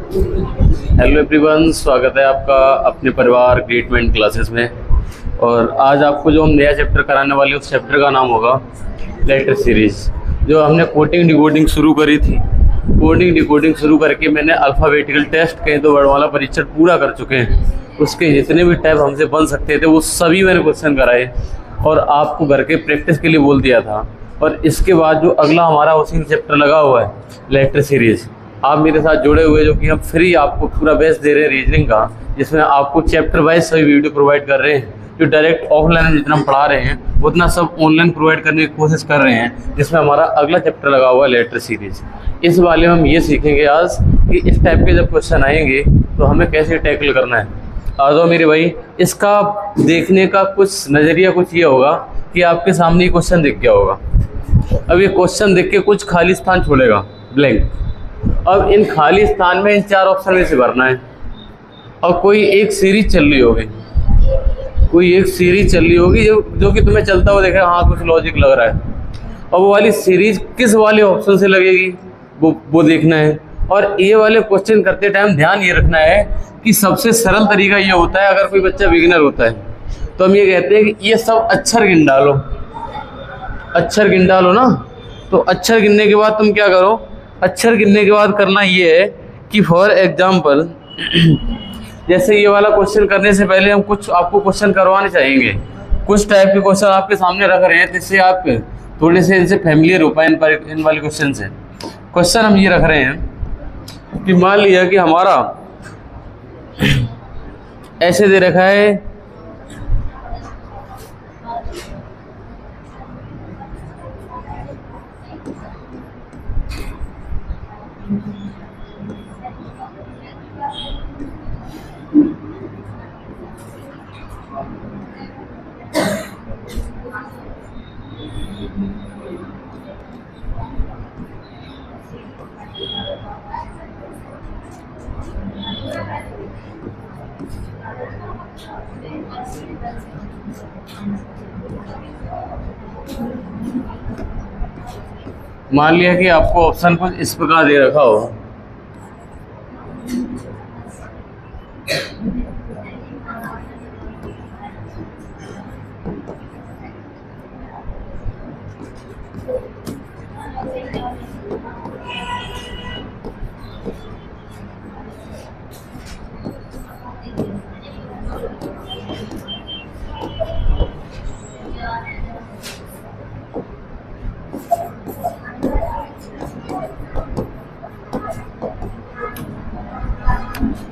Hello everyone, स्वागत है आपका अपने परिवार ग्रेटमेंट क्लासेस में। और आज आपको जो हम नया चैप्टर कराने वाले हैं उस चैप्टर का नाम होगा लेटर सीरीज। जो हमने कोडिंग डिकोडिंग शुरू करी थी, कोडिंग डिकोडिंग शुरू करके मैंने अल्फ़ाबेटिकल टेस्ट कहीं तो वर्णमाला परीक्षण पूरा कर चुके हैं। उसके जितने भी टाइप हमसे बन सकते थे वो सभी मैंने क्वेश्चन कराए और आपको घर के प्रैक्टिस के लिए बोल दिया था। और इसके बाद जो अगला हमारा उसी चैप्टर लगा हुआ है लेटर सीरीज़, आप मेरे साथ जुड़े हुए, जो कि हम फ्री आपको पूरा बेस दे रहे हैं रीजनिंग का, जिसमें आपको चैप्टर वाइज सभी वीडियो प्रोवाइड कर रहे हैं। जो डायरेक्ट ऑफलाइन जितना हम पढ़ा रहे हैं उतना सब ऑनलाइन प्रोवाइड करने की कोशिश कर रहे हैं, जिसमें हमारा अगला चैप्टर लगा हुआ है लेटर सीरीज। इस वाले में हम ये सीखेंगे आज कि इस टाइप के जब क्वेश्चन आएंगे तो हमें कैसे टैकल करना है। आ जाओ मेरे भाई, इसका देखने का कुछ नज़रिया कुछ ये होगा कि आपके सामने ये क्वेश्चन दिख गया होगा। अब ये क्वेश्चन देख के कुछ खाली स्थान छोड़ेगा, ब्लैंक। अब इन खाली स्थान में इन चार ऑप्शन में से भरना है। और कोई एक सीरीज चल रही होगी, कोई एक सीरीज चल रही होगी जो कि तुम्हें चलता हुआ देखेगा, हाँ कुछ लॉजिक लग रहा है। और वो वाली सीरीज किस वाले ऑप्शन से लगेगी वो देखना है। और ये वाले क्वेश्चन करते टाइम ध्यान ये रखना है कि सबसे सरल तरीका ये होता है, अगर कोई बच्चा बिगिनर होता है तो हम ये कहते हैं कि ये सब अक्षर गिन डालो। अक्षर गिन डालो ना, तो अक्षर गिनने के बाद तुम क्या करो, अक्षर गिनने के बाद करना ये है कि फॉर एग्जाम्पल जैसे ये वाला क्वेश्चन करने से पहले हम कुछ आपको क्वेश्चन करवाने चाहेंगे। कुछ टाइप के क्वेश्चन आपके सामने रख रहे हैं जिससे आप थोड़े से इनसे फैमिलियर हो पाए इन वाले क्वेश्चन से। क्वेश्चन हम ये रख रहे हैं कि मान लिया कि हमारा ऐसे दे रखा है मान लिया कि आपको ऑप्शन कुछ इस प्रकार दे रखा हो,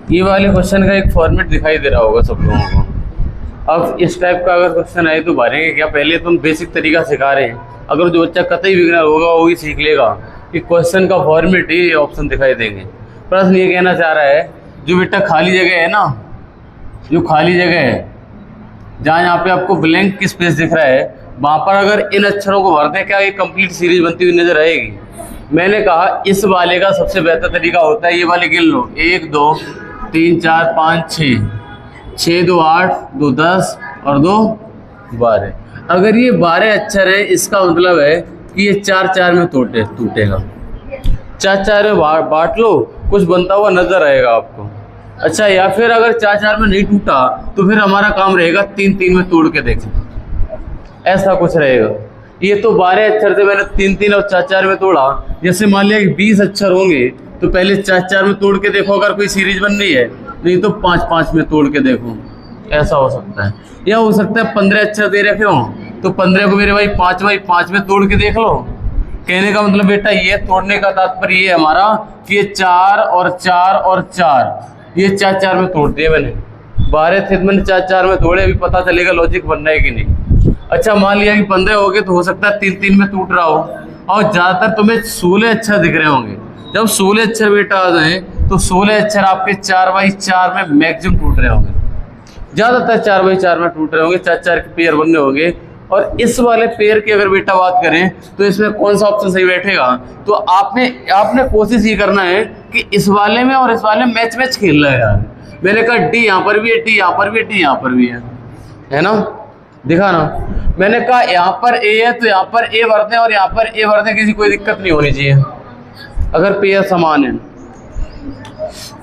ये वाले क्वेश्चन का एक फॉर्मेट दिखाई दे रहा होगा सब लोगों को। अब इस टाइप का अगर क्वेश्चन आए तो भरेंगे क्या, पहले तुम बेसिक तरीका सिखा रहे हैं। अगर जो बच्चा कतई बिगिनर होगा वो भी सीख लेगा कि क्वेश्चन का फॉर्मेट ही ऑप्शन दिखाई देंगे। प्रश्न ये कहना चाह रहा है, जो बेटा खाली जगह है ना, जो खाली जगह है जहाँ यहाँ पे आपको ब्लैंक की स्पेस दिख रहा है, वहाँ पर अगर इन अक्षरों को भर दें क्या ये कंप्लीट सीरीज बनती हुई नजर आएगी। मैंने कहा इस वाले का सबसे बेहतर तरीका होता है, ये वाले गिन लो, 1 2 3 4 5 6, 6 2 8 2 10 और 2 12। अगर ये 12 अक्षर है इसका मतलब है कि ये 4 4 में टूटेगा। 4 4 में बांट लो, कुछ बनता हुआ नजर आएगा आपको। अच्छा, या फिर अगर 4 4 में नहीं टूटा तो फिर हमारा काम रहेगा 3 3 में तोड़ के देखें, ऐसा कुछ रहेगा। ये तो 12 अक्षर थे, मैंने 3 3 और 4 4 में तोड़ा। जैसे मान लिया कि 20 अक्षर होंगे तो पहले 4 4 में तोड़ के देखो अगर कोई सीरीज बन रही है, नहीं तो 5 5 में तोड़ के देखो, ऐसा हो सकता है। या हो सकता है 15 अक्षर दे रखे हो तो 15 को मेरे भाई 5 में तोड़ के देख लो। कहने का मतलब बेटा ये तोड़ने का तात्पर्य ये हमारा कि ये 4 और 4 और 4, ये 4 4 में तोड़ दिए मैंने। 12 थे मैंने 4 4 में तोड़े, अभी पता चलेगा लॉजिक बन रहा है कि नहीं। अच्छा, मान लिया कि 15 हो गए तो हो सकता है 3 3 में टूट रहा हो। और ज़्यादातर तुम्हें 16 अक्षर दिख रहे होंगे। जब 16 अक्षर बेटा आ जाए तो 16 अक्षर आपके 4x4 में मैक्सिमम टूट रहे होंगे, ज़्यादातर 4x4 में टूट रहे होंगे, 4 4 के पेयर बनने होंगे। और इस वाले पेयर की अगर बेटा बात करें तो इसमें कौन सा ऑप्शन सही बैठेगा, तो आपने कोशिश ये करना है कि इस वाले में और इस वाले में मैच खेलना है यार। मैंने कहा डी यहाँ पर भी है, डी यहाँ पर भी है, डी यहाँ पर भी है ना, दिखा ना। मैंने कहा यहाँ पर ए है तो यहाँ पर ए भर दें और यहाँ पर ए भर दें, किसी कोई दिक्कत नहीं होनी चाहिए अगर पेयर समान है।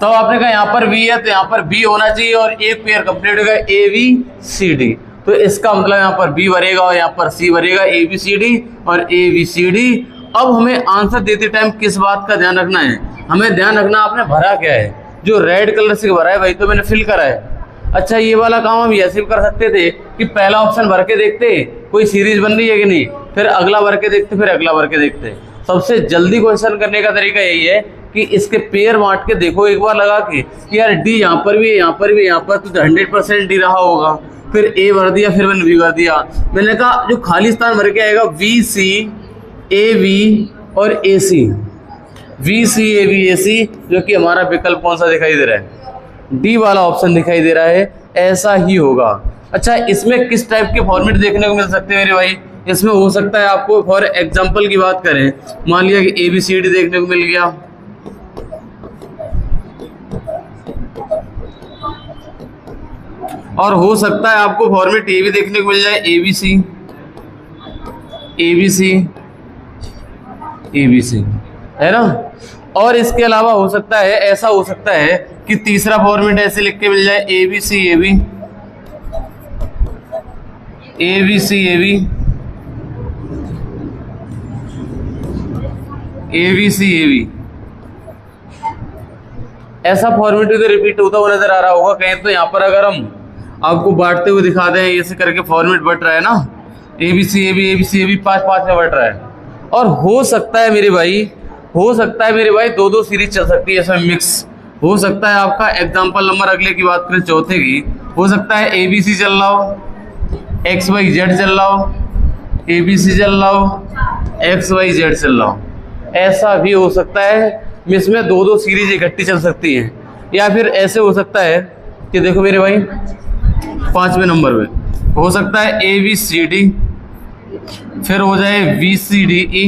तो आपने कहा यहाँ पर बी है तो यहाँ पर बी होना चाहिए और एक पेयर कंप्लीट होगा ए बी सी डी। तो इसका मतलब यहाँ पर बी भरेगा और यहाँ पर सी भरेगा, ए बी सी डी और ए बी सी डी। अब हमें आंसर देते टाइम किस बात का ध्यान रखना है, हमें ध्यान रखना आपने भरा क्या है। जो रेड कलर से भरा है वही तो मैंने फिल करा है। अच्छा, ये वाला काम हम ऐसे भी कर सकते थे कि पहला ऑप्शन भर के देखते कोई सीरीज बन रही है कि नहीं, फिर अगला भर के देखते, फिर अगला भर के देखते। सबसे जल्दी क्वेश्चन करने का तरीका यही है कि इसके पेयर बांट के देखो एक बार लगा के कि यार डी यहाँ पर भी है, यहाँ पर भी, यहाँ पर तो 100% डी रहा होगा। फिर ए भर दिया, फिर मैंने बी भर दिया। मैंने कहा जो खाली स्थान भर के आएगा वी सी ए बी और ए सी, वी सी ए बी ए सी, जो कि हमारा विकल्प कौन सा दिखाई दे रहा है, डी वाला ऑप्शन दिखाई दे रहा है, ऐसा ही होगा। अच्छा, इसमें किस टाइप के फॉर्मेट देखने को मिल सकते हैं मेरे भाई, इसमें हो सकता है आपको फॉर एग्जांपल की बात करें, मान लिया कि ए बी सी डी देखने को मिल गया, और हो सकता है आपको फॉर्मेट ये भी देखने को मिल जाए A B C A B C A B C, है ना। और इसके अलावा हो सकता है, ऐसा हो सकता है कि तीसरा फॉर्मेट ऐसे लिख के मिल जाए A B C A B A B C A B A B C A B, ऐसा फॉर्मेट इधर रिपीट होता हुआ नजर आ रहा होगा कहीं। तो यहाँ पर अगर हम आपको बांटते हुए दिखा दें, ऐसे करके फॉर्मेट बट रहा है ना, A B C A B A B C A B 5-5 में बट रहा है। और हो सकता है मेरे भाई, हो सकता है मेरे भाई 2-2 सीरीज चल सकती है इसमें मिक्स। हो सकता है आपका एग्जाम्पल नंबर अगले की बात करें चौथे की, हो सकता है ए बी सी चल रहा हो, एक्स वाई जेड चल रहा हो, ए बी सी चल रहा हो, एक्स वाई जेड चल रहा हो, ऐसा भी हो सकता है। इसमें 2-2 सीरीज इकट्ठी चल सकती हैं। या फिर ऐसे हो सकता है कि देखो मेरे भाई 5वें नंबर पे हो सकता है ए बी सी डी, फिर हो जाए बी सी डी ई,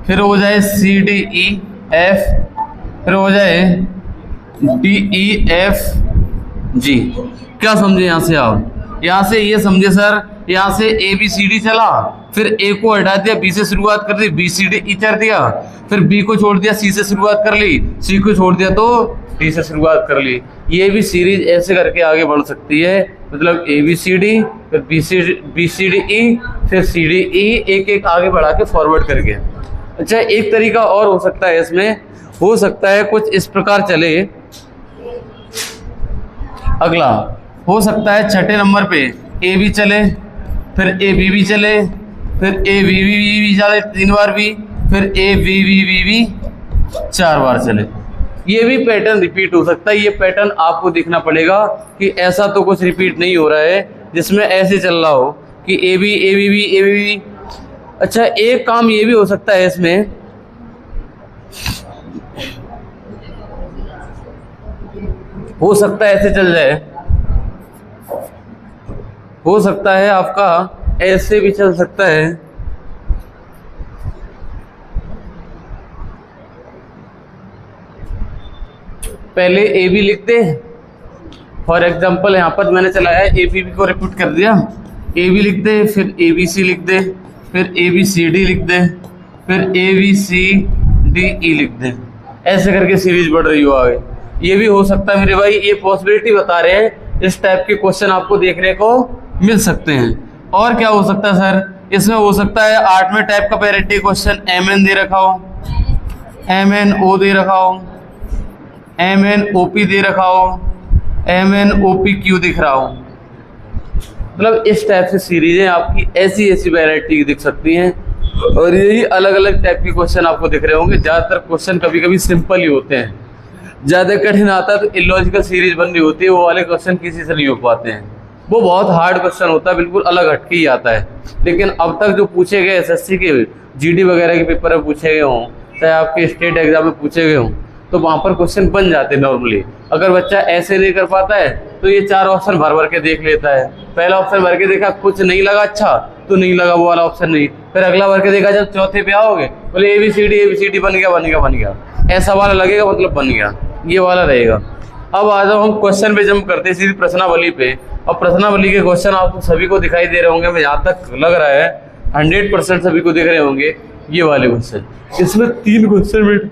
फिर हो जाए सी डी ई एफ, फिर हो जाए डी ई एफ जी। क्या समझे यहाँ से आप? यहाँ से ये समझे सर, यहाँ से ए बी सी डी चला, फिर ए को हटा दिया, बी से शुरुआत कर दी, बी सी डी ई कर दिया, फिर बी को छोड़ दिया, सी से शुरुआत कर ली, सी को छोड़ दिया तो डी से शुरुआत कर ली। ये भी सीरीज ऐसे करके आगे बढ़ सकती है, मतलब ए बी सी डी, फिर बी सी डी ई, फिर सी डी ई, एक एक आगे बढ़ा के फॉरवर्ड करके। अच्छा, एक तरीका और हो सकता है इसमें, हो सकता है कुछ इस प्रकार चले। अगला हो सकता है छठे नंबर पे ए बी चले, फिर ए बी बी चले, फिर A B B B B चले 3 बार भी, फिर A B B B B 4 बार चले। ये भी पैटर्न रिपीट हो सकता है। ये पैटर्न आपको देखना पड़ेगा कि ऐसा तो कुछ रिपीट नहीं हो रहा है जिसमें ऐसे चल रहा हो कि A B A B B A B B. अच्छा, एक काम ये भी हो सकता है इसमें, हो सकता है ऐसे चल जाए, हो सकता है आपका ऐसे भी चल सकता है। पहले ए बी लिखते हैं, फॉर एग्जांपल यहाँ पर मैंने चलाया है ए बी बी को रिपीट कर दिया, ए बी लिख दे, फिर ए बी सी लिख दे, फिर ए बी सी डी लिख दे, फिर A B C D E लिख दे, ऐसे करके सीरीज बढ़ रही हो आगे। ये भी हो सकता है मेरे भाई, ये पॉसिबिलिटी बता रहे हैं, इस टाइप के क्वेश्चन आपको देखने को मिल सकते हैं। और क्या हो सकता है सर, इसमें हो सकता है 8वें टाइप का पैरिटी क्वेश्चन एम एन दे रखा हो, एम एन ओ दे रखा हो, एम एन ओ पी दे रखा हो, M N O P Q दिख रहा हो। मतलब इस टाइप से सीरीजें आपकी ऐसी ऐसी वैरायटी दिख सकती हैं, और यही अलग अलग टाइप के क्वेश्चन आपको दिख रहे होंगे। ज़्यादातर क्वेश्चन कभी कभी सिंपल ही होते हैं, ज़्यादा कठिन आता है तो इलॉजिकल सीरीज बन रही होती है, वो वाले क्वेश्चन किसी से नहीं हो पाते हैं, वो बहुत हार्ड क्वेश्चन होता है, बिल्कुल अलग हटके ही आता है। लेकिन अब तक जो पूछे गए एसएससी के, जीडी वगैरह के पेपर में पूछे गए हों, चाहे आपके स्टेट एग्जाम में पूछे गए हों, तो वहाँ पर क्वेश्चन बन जाते हैं नॉर्मली। अगर बच्चा ऐसे नहीं कर पाता है तो ये 4 ऑप्शन भर भर के देख लेता है। पहला ऑप्शन भर के देखा, कुछ नहीं लगा अच्छा तो नहीं लगा वो वाला ऑप्शन नहीं, फिर अगला भर के देखा, जब चौथे पे आओगे बोले ए बी सी डी बन गया बन गया बन गया, ऐसा वाला लगेगा मतलब बन गया, ये वाला रहेगा। अब आ जाओ हम क्वेश्चन पे जंप करते हैं सीधी प्रश्नावली पे। और प्रश्नावली के क्वेश्चन आपको सभी को दिखाई दे रहे होंगे, मैं जहाँ तक लग रहा है 100% सभी को दिख रहे होंगे ये वाले क्वेश्चन। इसमें 3 क्वेश्चन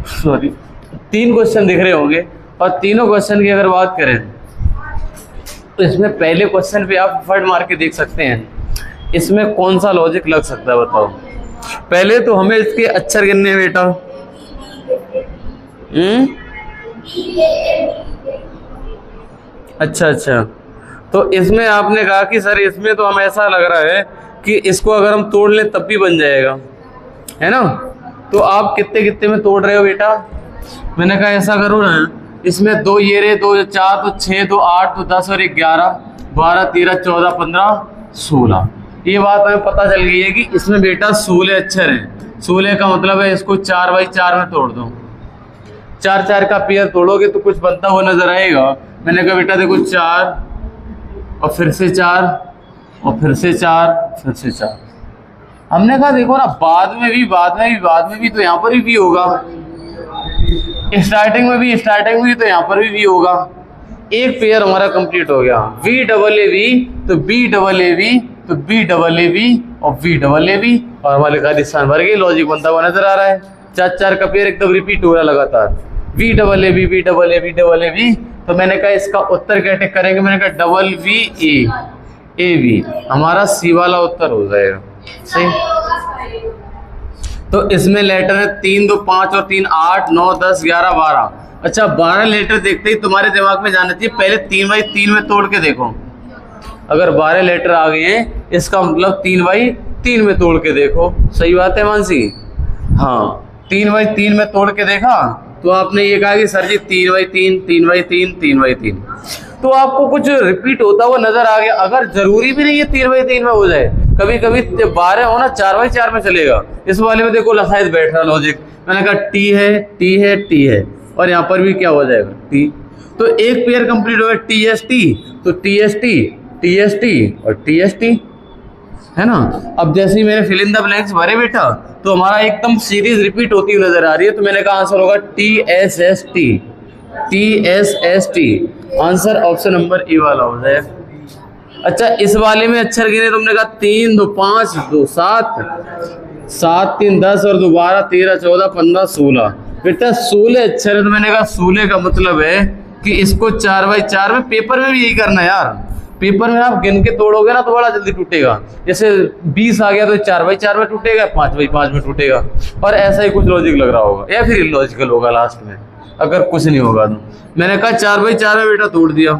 सॉरी, 3 क्वेश्चन दिख रहे होंगे और तीनों क्वेश्चन की अगर बात करें तो इसमें पहले क्वेश्चन पे आप फट मार के देख सकते हैं इसमें कौन सा लॉजिक लग सकता है, बताओ। पहले तो हमें इसके अक्षर गिनने हैं बेटा। अच्छा अच्छा, तो इसमें आपने कहा कि सर इसमें तो हमें ऐसा लग रहा है कि इसको अगर हम तोड़ लें तब भी बन जाएगा, है ना। तो आप कितने कितने में तोड़ रहे हो बेटा? मैंने कहा ऐसा करो ना, इसमें 2 ये रहे, 2 4 तो 6, 2 8 तो 10 और 1 11, 12 13 14 15 16। ये बात हमें पता चल गई है कि इसमें बेटा 16 अक्षर हैं। 16 का मतलब है इसको 4 बाई 4 में तोड़ दो। 4 4 का पेयर तोड़ोगे तो कुछ बनता हुआ नजर आएगा। मैंने कहा बेटा देखो 4 और फिर से 4 और फिर से 4 फिर से 4। हमने कहा देखो ना, बाद में भी तो यहाँ पर भी होगा, स्टार्टिंग में भी तो यहाँ पर भी होगा। एक पेयर हमारा कंप्लीट हो गया। वी डबल ए वी तो बी डबल ए वी तो बी डबल ए वी और वी डबल ए वी, और हमारे खाली स्थान भर गई। लॉजिक बनता हुआ नजर आ रहा है। 4 4 का पेयर एकदम रिपीट हो रहा है लगातार। V double A V V double A V double A V. तो मैंने कहा इसका उत्तर क्या टिक करेंगे? मैंने कहा डबल वी ए वी, हमारा सी वाला उत्तर हो जाएगा। सही। तो इसमें लेटर है 3 2 5 और 3 8 9 10 11 12। अच्छा, 12 लेटर देखते ही तुम्हारे दिमाग में जाना चाहिए पहले 3 बाई 3 में तोड़ के देखो। अगर 12 लेटर आ गए हैं इसका मतलब 3 बाई 3 में तोड़ के देखो। सही बात है मानसी? हाँ, 3 बाई 3 में तोड़ के देखा तो आपने ये कहा कि sir ji 3 by 3 3 by 3 3 by 3। तो आपको कुछ रिपीट होता हुआ नजर आ गया। अगर जरूरी भी नहीं है 3 बाई 3 में हो जाए, कभी कभी 12 हो ना 4 बाई 4 में चलेगा। इस वाले में देखो शायद बैठ रहा लॉजिक। मैंने कहा टी है टी है टी है, और यहाँ पर भी क्या हो जाएगा टी। तो एक पेयर कंप्लीट हो गया टी एस टी, तो टी एस टी और टी एस टी, है ना। अब जैसे ही मैंने फिल इन द ब्लैंक्स भरे बेटा तो हमारा एकदम सीरीज रिपीट होती हुई नजर आ रही है। तो मैंने कहा आंसर होगा T S S T, T S S T. Answer option number A वाला हो जाए। अच्छा, इस वाले में अक्षर गिने तुमने कहा 3 2 5 2 7 7 3 10 और 2 12 13 14 15 16। बेटा 16 अक्षर है। तो मैंने कहा 16 का मतलब है कि इसको 4 बाई 4 में, पेपर में भी यही करना है यार। पेपर में आप गिन के तोड़ोगे ना तो बड़ा जल्दी टूटेगा। जैसे 20 आ गया तो 4 बाई 4 में टूटेगा, 5 बाई 5 में टूटेगा, और ऐसा ही कुछ लॉजिक लग रहा होगा या फिर इलॉजिकल होगा लास्ट में, अगर कुछ नहीं होगा तो। मैंने कहा 4 बाई 4 में बेटा तोड़ दिया।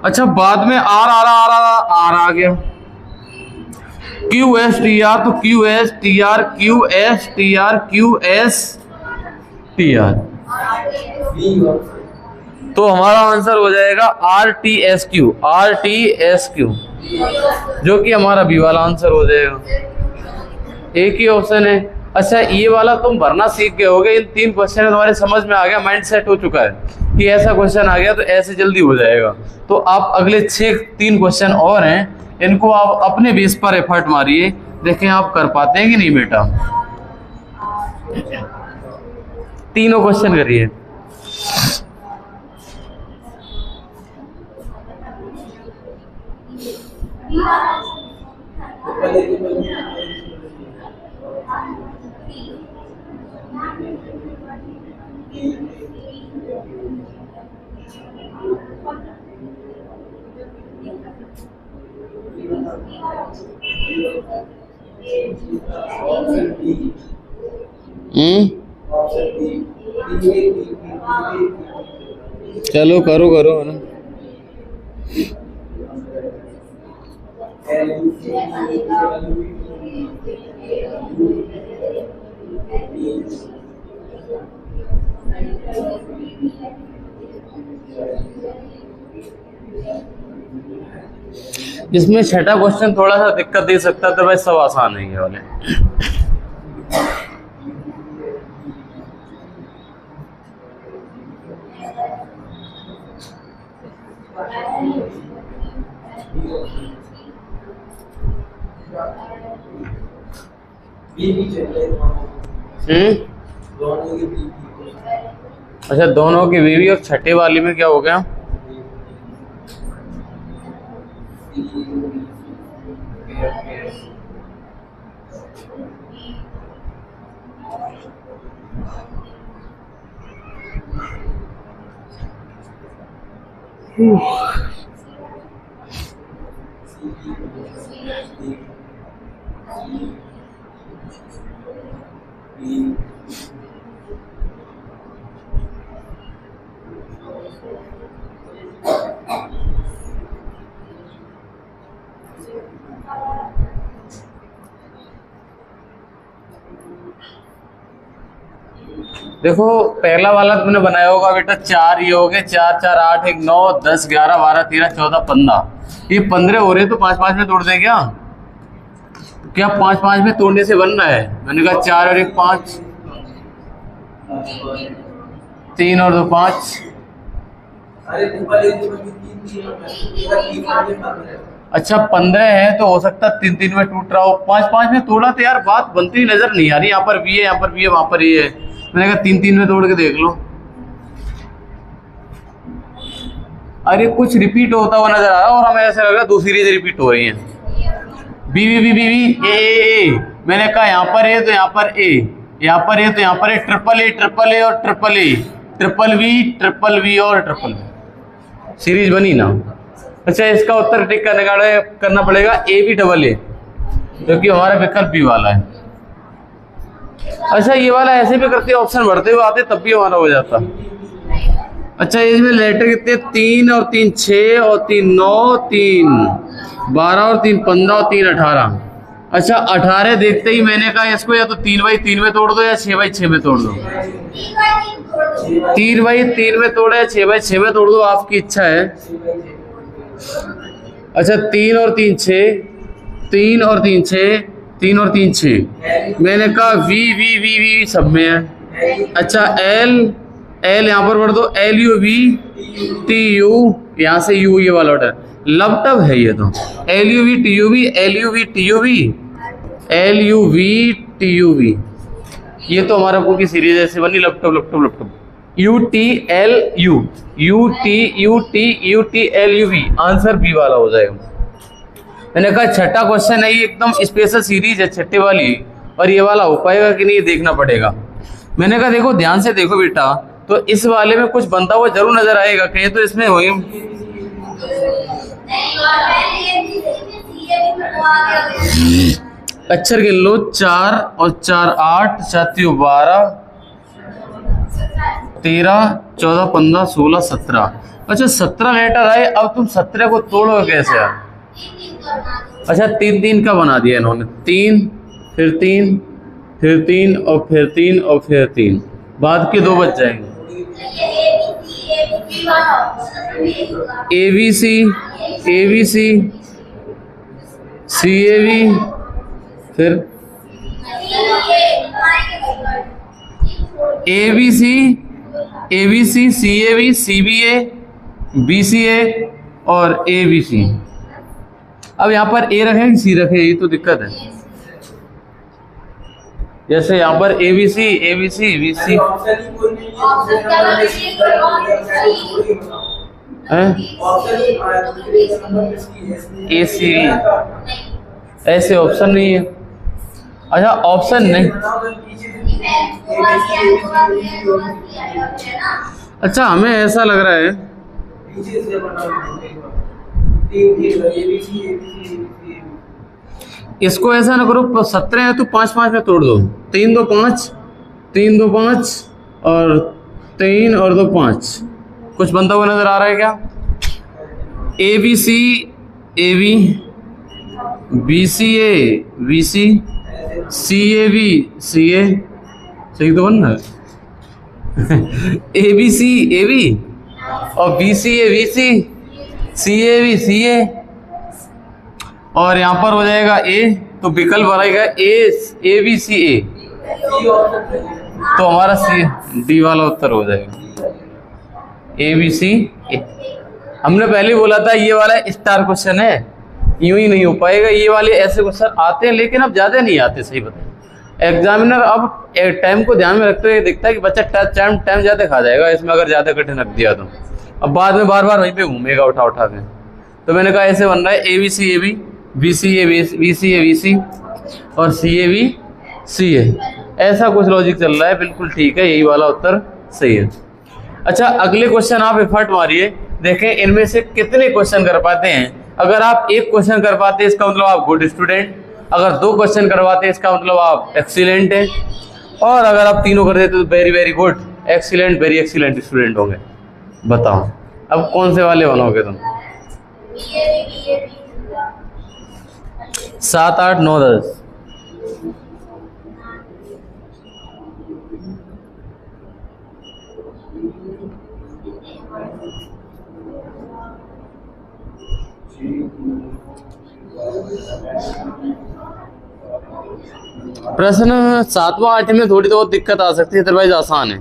अच्छा, बाद में आर आ गया। क्यू एस टी आर, तो Q S T R Q S T R Q S T R, तो हमारा आंसर हो जाएगा R T S Q, R T S Q, जो कि हमारा बी वाला आंसर हो जाएगा। एक ही ऑप्शन है। अच्छा, ये वाला तुम भरना सीख गए होगे। इन 3 क्वेश्चन तुम्हारे समझ में आ गया, माइंड सेट हो चुका है कि ऐसा क्वेश्चन आ गया तो ऐसे जल्दी हो जाएगा। तो आप अगले 3 क्वेश्चन और हैं, इनको आप अपने बेस पर एफर्ट मारिए, देखें आप कर पाते हैं कि नहीं बेटा। तीनों क्वेश्चन करिए। चलो करो है ना। इसमें छठा क्वेश्चन थोड़ा सा दिक्कत दे सकता है, तो भाई सब आसान है ये वाले। अच्छा, दोनों की बीवी, और छठे वाली में क्या हो गया? देखो पहला वाला तुमने बनाया होगा बेटा, 4 ये हो गए, 4 4 8 1 9 10 11 12 13 14 15, ये 15 हो रहे तो 5 5 में तोड़ दें क्या? क्या 5 5 में तोड़ने से बन रहा है? मैंने कहा 4 और 1 5, 3 और 2 5। अच्छा 15 है तो हो सकता है 3 3 में टूट रहा हो, 5 5 में तोड़ा तो यार बात बनती नजर नहीं आ रही। यहाँ पर भी है, यहाँ पर भी है, वहां पर ये है। मैंने कहा 3 3 में तोड़ के देख लो। अरे कुछ रिपीट होता हुआ नजर आ रहा है और हमें ऐसा लग रहा है दूसरी चीज रिपीट हो रही है। B B B B B A. मैंने कहा यहाँ पर ए तो यहाँ पर ए, यहाँ पर ए तो यहाँ पर ए, ट्रिपल ए ट्रिपल ए और ट्रिपल ए, ट्रिपल वी और ट्रिपल वी, सीरीज बनी ना। अच्छा इसका उत्तर टिक करना पड़ेगा ए बी डबल ए, क्योंकि हमारा विकल्प बी वाला है। अच्छा ये वाला ऐसे भी करते ऑप्शन भरते हुए आते तब भी हमारा हो जाता। अच्छा इसमें लेटर कितने, 3 और 3 6 और 3 9, 3 12 और 3 15 और 3 18। अच्छा 18 देखते ही मैंने कहा इसको या तो 3 बाई 3 में तोड़ दो या 6 बाई 6 में तोड़ दो। 3 बाई 3 में तोड़े या 6 बाई 6 में तोड़ दो, आपकी इच्छा है। अच्छा 3 और 3 6, 3 और 3 6, 3 और 3 6। मैंने कहा वी वी वी वी सब में है। अच्छा एल एल यहाँ पर बढ़ दो, L U V T you, यहाँ से यू ये वाला ऑर्डर लब टब है ये तो, L U V T U V, L U V T U V, L U V T U V. ये तो हमारा पूरी सीरीज ऐसे बनी, laptop laptop laptop, U T L U, U T L U V, answer B वाला हो जाएगा। मैंने कहा छठा क्वेश्चन है ये एकदम स्पेशल सीरीज है छठे वाली, और ये वाला हो पाएगा कि नहीं ये देखना पड़ेगा। मैंने कहा देखो ध्यान से देखो बेटा, तो इस वाले में कुछ बनता हुआ जरूर नजर आएगा, कहीं तो इसमें हो अक्षर गिन लो, 4 और 4 8, 7 12 13 14 15 16 17। अच्छा 17 लेटर आए, अब तुम 17 को तोड़ोगे कैसे यार? अच्छा 3 3 का बना दिया इन्होंने, 3 फिर 3 फिर 3 और फिर 3 और फिर 3, बाद के 2 बच जाएंगे। ए B C C A V, फिर A B C C A V, C B A, B C A और ए बी सी। अब यहाँ पर ए रखे कि सी रखे, ये तो दिक्कत है। जैसे यहाँ पर ए B C B C A सी, ऐसे ऑप्शन नहीं है। अच्छा ऑप्शन नहीं, अच्छा हमें ऐसा लग रहा है इसको ऐसा ना करो, 17 है तो 5 5 में तोड़ दो, 3 2 5 3 2 5 और 3 और 2 5। कुछ बनता हुआ नजर आ रहा है क्या? A B C A B, B C A B C, C A B C A, सही तो बन रहा है। A B C A B और B C A B C, C A B C A, और यहाँ पर हो जाएगा ए, तो विकल्प बनाएगा ए बी सी ए, तो हमारा सी डी वाला उत्तर हो जाएगा, ए बी सी ए। हमने पहले बोला था ये वाला स्टार क्वेश्चन है, यूं ही नहीं हो पाएगा। ये वाले ऐसे क्वेश्चन आते हैं लेकिन अब ज्यादा नहीं आते, सही बताएं। एग्जामिनर अब टाइम को ध्यान में रखते हुए देखता है कि बच्चा टाइम ज्यादा खा जाएगा इसमें अगर ज्यादा कठिन रख दिया तो, अब बाद में बार बार वहीं पे घूमेगा उठा उठा के। तो मैंने कहा ऐसे बन रहा है A B C A B, B C A B C और सी ए बी सी ए, ऐसा कुछ लॉजिक चल रहा है। बिल्कुल ठीक है, यही वाला उत्तर सही है। अच्छा अगले क्वेश्चन आप एफर्ट मारिए, देखें इनमें से कितने क्वेश्चन कर पाते हैं। अगर आप एक क्वेश्चन कर पाते हैं इसका मतलब आप गुड स्टूडेंट, अगर 2 क्वेश्चन करवाते हैं इसका मतलब आप एक्सीलेंट हैं, और अगर आप तीनों कर देते तो very very good, excellent, very excellent student होंगे। बताओ अब कौन से वाले बनोगे तुम? 7, 8, 9, 10। प्रश्न 7वां 8 में थोड़ी बहुत दिक्कत आ सकती है, अदरवाइज आसान है।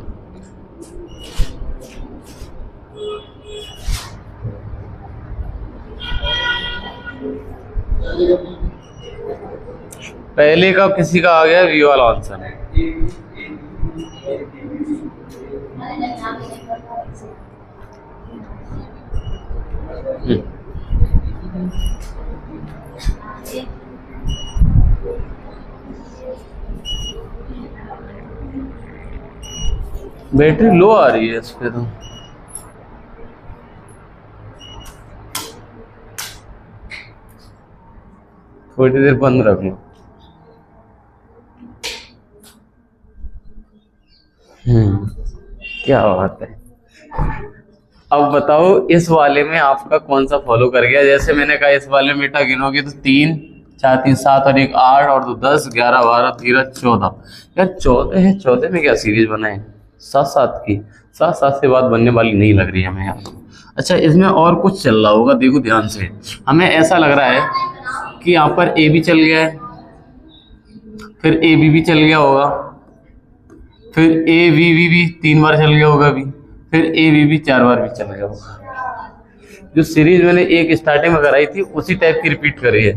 पहले का किसी का आ गया वी वाला आंसर। बैटरी लो आ रही है इस पे तो। थोड़ी देर बंद रख लो। क्या बात है। अब बताओ इस वाले में आपका कौन सा फॉलो कर गया। जैसे मैंने कहा इस वाले में बेटा गिनोगे तो 3, 4, 3, 7 और 1, 8 और 2, 10, 11, 12, 13, 14। यार 14 है, 14 में क्या सीरीज बनाए? 7 की 7 से बात बनने वाली नहीं लग रही है हमें यार। अच्छा इसमें और कुछ चल रहा होगा, देखो ध्यान से। हमें ऐसा लग रहा है कि यहाँ पर ए भी चल गया है, फिर ए बी भी चल गया होगा, फिर ए वी वी भी 3 बार चल गया होगा अभी, फिर ए वी भी 4 बार भी चल गया होगा। जो सीरीज मैंने एक स्टार्टिंग में कराई थी उसी टाइप की रिपीट करी है।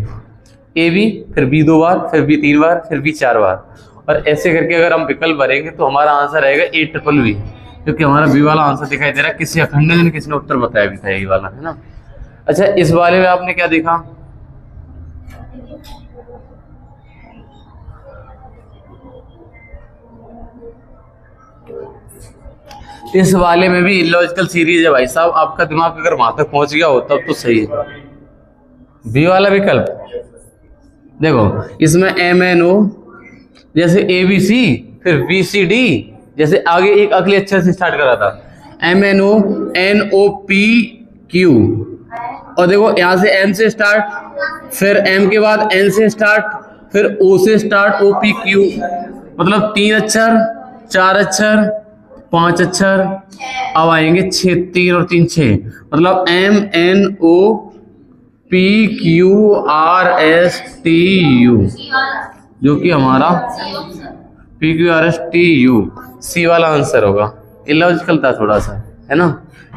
ए बी, फिर बी 2 बार, फिर बी 3 बार, फिर बी 4 बार, और ऐसे करके अगर हम विकल्प भरेंगे तो हमारा आंसर आएगा ए ट्रिपल बी, क्योंकि हमारा बी वाला आंसर दिखाई दे रहा है। किसी अखंड ने किसी ने उत्तर बताया भी था यही वाला, है ना। अच्छा इस वाले में आपने क्या देखा? इस वाले में भी इलॉजिकल सीरीज है भाई साहब। आपका दिमाग अगर वहां तक पहुंच गया हो तब तो सही है। बी वाला विकल्प देखो, इसमें एम एन ओ जैसे ए बी सी, फिर बी सी डी, जैसे आगे एक अगले अक्षर से स्टार्ट करा था, M N O N O P Q, और देखो यहां से एम से स्टार्ट, फिर एम के बाद एन से स्टार्ट, फिर ओ से स्टार्ट, ओ पी क्यू, मतलब 3 अक्षर, 4 अक्षर, 5 अक्षर, अब आएंगे 6, 3 और 3 6, मतलब M N O P Q R S T U, जो कि हमारा P Q R S T U C वाला आंसर होगा। इलॉजिकल था थोड़ा सा, है ना।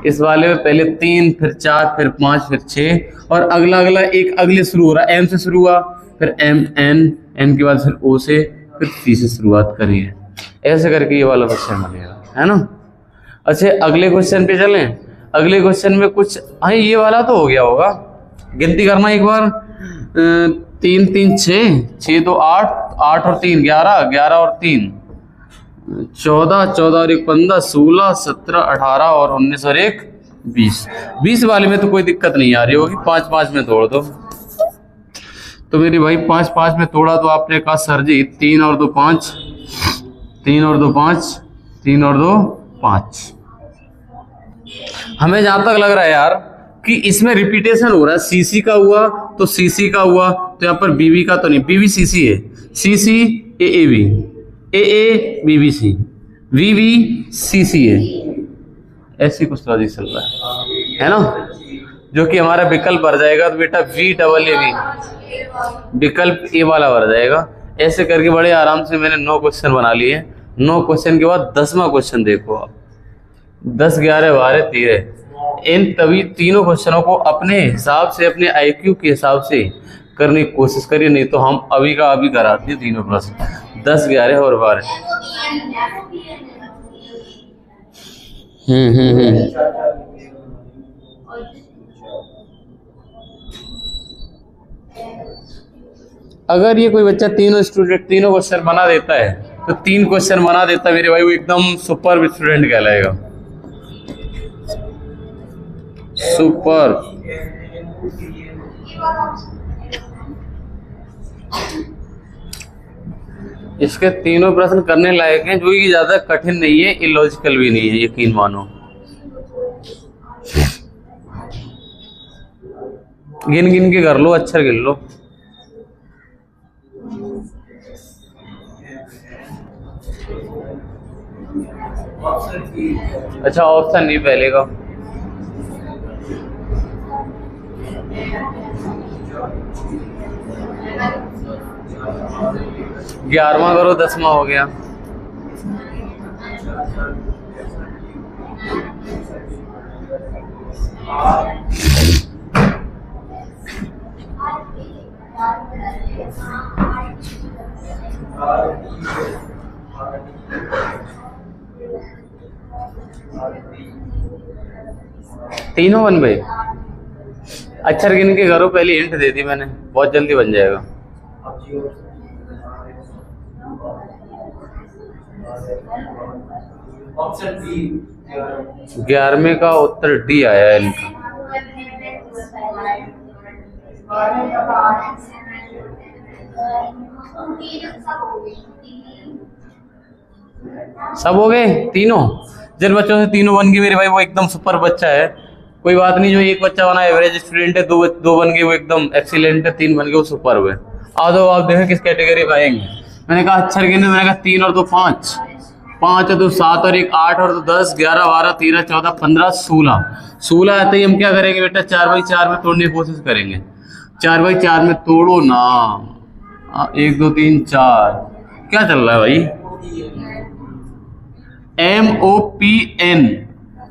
इस वाले में पहले 3, फिर 4, फिर 5, फिर 6, और अगला एक अगले शुरू हो रहा है, एम से शुरू हुआ, फिर एम एन, एन के बाद फिर ओ से, फिर सी से शुरुआत करी है। ऐसे करके ये वाला क्वेश्चन बनेगा, है ना। अच्छा अगले क्वेश्चन पे चलें। अगले क्वेश्चन में कुछ हाँ ये वाला तो हो गया होगा, गिनती करना एक बार। 3, 3, 6, 6 2 8, 8 और 3 11, 11 और 3 14, 14 और 1 15, 16, 17, 18 और 19 और 1 20। 20 वाले में तो कोई दिक्कत नहीं आ रही होगी, 5 5 में तोड़ दो। तो मेरी भाई 5 5 में तोड़ा तो आपने कहा सर जी 3 और 2 5, 3 और 2 5, 3 और 2 5। हमें जहां तक लग रहा है यार कि इसमें रिपीटेशन हो रहा है। सीसी का हुआ तो सीसी का हुआ, तो यहाँ पर बीबी का तो नहीं, बीबी सीसी है, C C A A B, A A B B C, V V C C है, ऐसी कुछ लॉजिक चल रहा है ना। जो कि हमारा विकल्प भर जाएगा तो बेटा वी डबल ए बी, विकल्प ए वाला भर जाएगा। ऐसे करके बड़े आराम से मैंने 9 क्वेश्चन बना लिए। 9 क्वेश्चन के बाद 10वां क्वेश्चन देखो आप, 10, 11, 12, 13। इन तभी तीनों क्वेश्चनों को अपने हिसाब से, अपने आईक्यू के हिसाब से करने की कोशिश करिए, नहीं तो हम अभी का अभी कराते हैं तीनों प्रश्न 10, 11 और 12। अगर ये कोई बच्चा तीनों क्वेश्चन बना देता है तो 3 क्वेश्चन बना देता है मेरे भाई, वो एकदम सुपर स्टूडेंट कहलाएगा। सुपर। इसके तीनों प्रश्न करने लायक हैं, जो कि ज्यादा कठिन नहीं है, इलॉजिकल भी नहीं है, यकीन मानो। गिन गिन के कर लो, अक्षर गिन लो। अच्छा, ऑप्शन नहीं पहले का। ग्यारहवां करो, 10वां हो गया। तीनों बन गए। अक्षर गिन के करो, पहले हिंट दे दी मैंने, बहुत जल्दी बन जाएगा। ऑप्शन डी 11वें का उत्तर डी आया है इनका। सब हो गए तीनों। जिन बच्चों से तीनों बन गए मेरे भाई, वो एकदम सुपर बच्चा है। कोई बात नहीं, जो एक बच्चा बना एवरेज स्टूडेंट है, दो बन गए वो एकदम एक्सीलेंट है, 3 बन गए वो सुपर हुए। आ दो, आप देखो किस कैटेगरी में आएंगे। मैंने कहा अक्षर गिने, मैंने कहा 3 और 2 5, 5 और 2 7 और 1 8 और 2 10 11 12 13 14 15 16। 16 आते ही हम क्या करेंगे बेटा, 4/4 में तोड़ने की कोशिश करेंगे। 4/4 में तोड़ो ना। 1 2 3 4। क्या चल रहा है भाई? MOPN,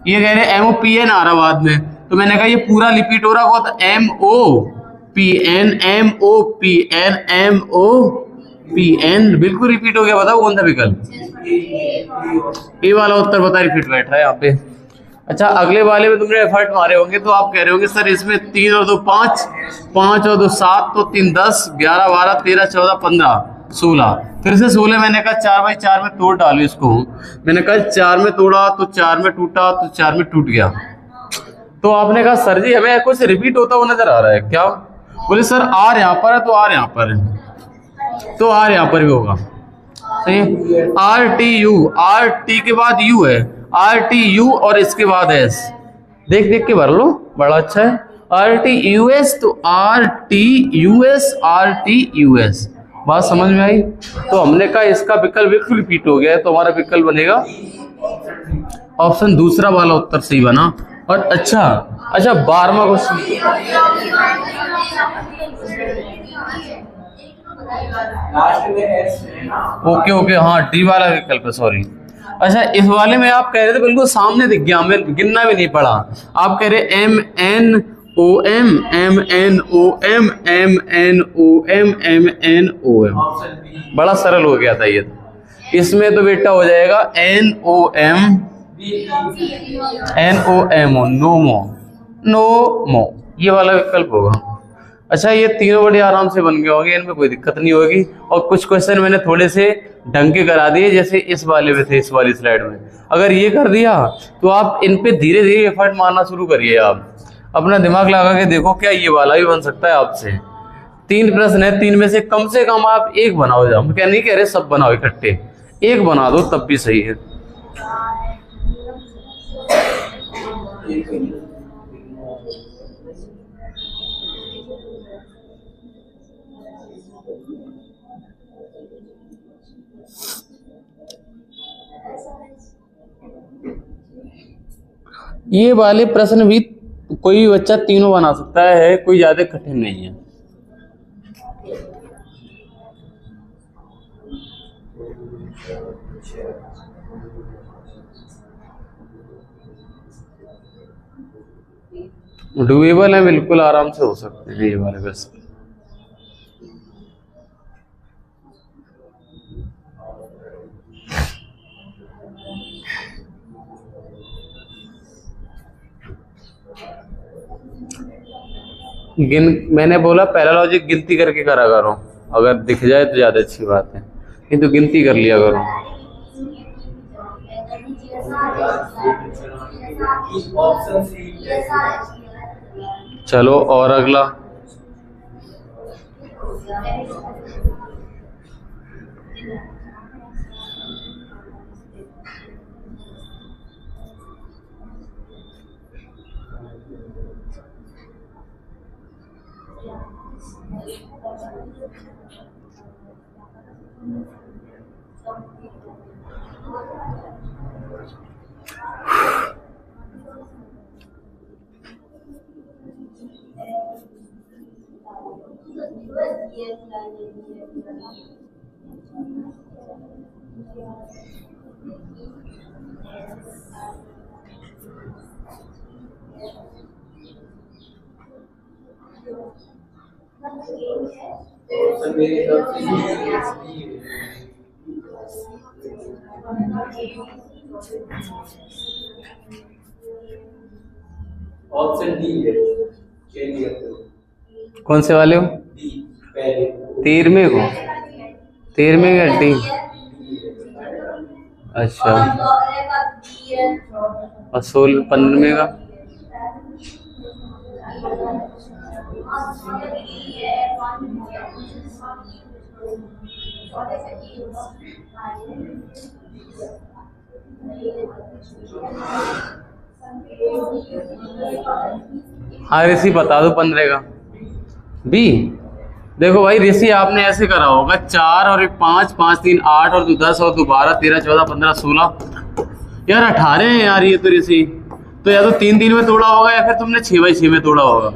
ये कह रहे MOPN आ रहा बाद में, तो मैंने कहा ये पूरा रिपीट हो रहा होगा, तो MOPN MOPN MOPN बिल्कुल रिपीट हो गया। बताओ कौन सा विकल्प? ये वाला उत्तर बता, रिपीट बैठ रहा है यहाँ पे। अच्छा, अगले वाले में तुमने एफर्ट मारे होंगे, तो आप कह रहे होंगे सर इसमें 3 और 2 5, 5 और 2 7, तो 3 10 11 12 13 14 15 16। फिर से 16 मैंने कहा 4/4 में तोड़ डालो इसको। मैंने कहा 4 में तोड़ा तो 4 में टूटा, तो 4 में टूट गया। तो आपने कहा सर जी हमें कुछ रिपीट होता हुआ नजर आ रहा है क्या? बोले सर आर यहाँ पर है, तो आर यहाँ पर है, तो आर यहाँ पर भी होगा। सही, RTU, RT के बाद U है, RTU और इसके बाद S। देख देख के भर लो, बड़ा अच्छा है। RTUS, तो RTUS RTUS। बात समझ में आई? तो हमने कहा इसका विकल्प बिल्कुल रिपीट हो गया है, तो हमारा विकल्प बनेगा ऑप्शन दूसरा वाला उत्तर सही बना। और अच्छा 12वां क्वेश्चन। ओके, हाँ डी वाला विकल्प है, सॉरी। अच्छा, इस वाले में आप कह रहे थे बिल्कुल सामने दिख गया, हमें गिनना भी नहीं पड़ा। आप कह रहे MNOM MNOM MNOM MNOM, बड़ा सरल हो गया था ये। इसमें तो बेटा हो जाएगा NOM NOMO, ये वाला विकल्प होगा। अच्छा, ये तीनों बड़े आराम से बन गए होंगे, इनमें कोई दिक्कत नहीं होगी। और कुछ क्वेश्चन मैंने थोड़े से ढंग के करा दिए, जैसे इस वाले में थे, इस वाली स्लाइड में। अगर ये कर दिया तो आप इन पे धीरे धीरे एफर्ट मारना शुरू करिए। आप अपना दिमाग लगा के देखो, क्या ये वाला भी बन सकता है आपसे। 3 प्रश्न है, 3 में से कम आप एक बनाओ। हम क्या नहीं कह रहे सब बनाओ इकट्ठे, एक बना दो तब भी सही है। ये वाले प्रश्न भी कोई भी बच्चा तीनों बना सकता है, कोई ज्यादा कठिन नहीं है। डुएबल है, बिल्कुल आराम से हो सकते हैं ये वाले प्रश्न। मैंने बोला पहला लॉजिक गिनती करके करा करो, अगर दिख जाए तो ज्यादा अच्छी बात है, किंतु गिनती कर लिया करो। ऑप्शन सी चलो और अगला। ऑप्शन डी है। कौन से वाले हो? पहले 13वें को? 13वें का डी। अच्छा, और 15वें का? हाँ ऋषि बता दो 15 का। बी। देखो भाई ऋषि आपने ऐसे करा होगा 4 और 5, 5 3 8 और 2 10 और 2 12 13 14 15 16। यार 18 है यार ये तो ऋषि। तो या तो 3 3 में तोड़ा होगा या फिर तुमने 6x6 में तोड़ा होगा।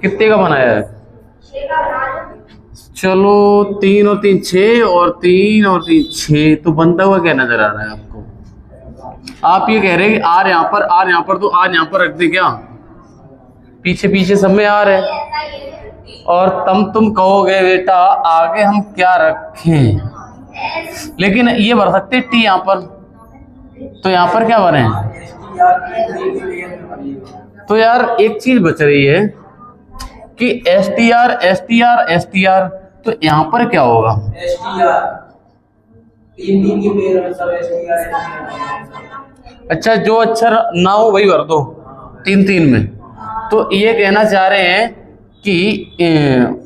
कितने का बनाया है? चलो 3 और 3 6 और 3 और 3 6। तो बनता हुआ क्या नजर आ रहा है आपको? आप ये कह रहे हैं कि आर यहाँ पर तो आर यहाँ पर रख दे क्या? पीछे पीछे सब में आर है। और तुम कहोगे बेटा आगे हम क्या रखें, लेकिन ये भर सकते टी यहाँ पर। तो यहाँ पर क्या बने? तो यार एक चीज बच रही है कि एस टी आर। तो यहाँ पर क्या होगा? तीन के पेड़ में सब STR। अच्छा, जो अक्षर ना हो वही भर दो 3 3 में। तो ये कहना चाह रहे हैं कि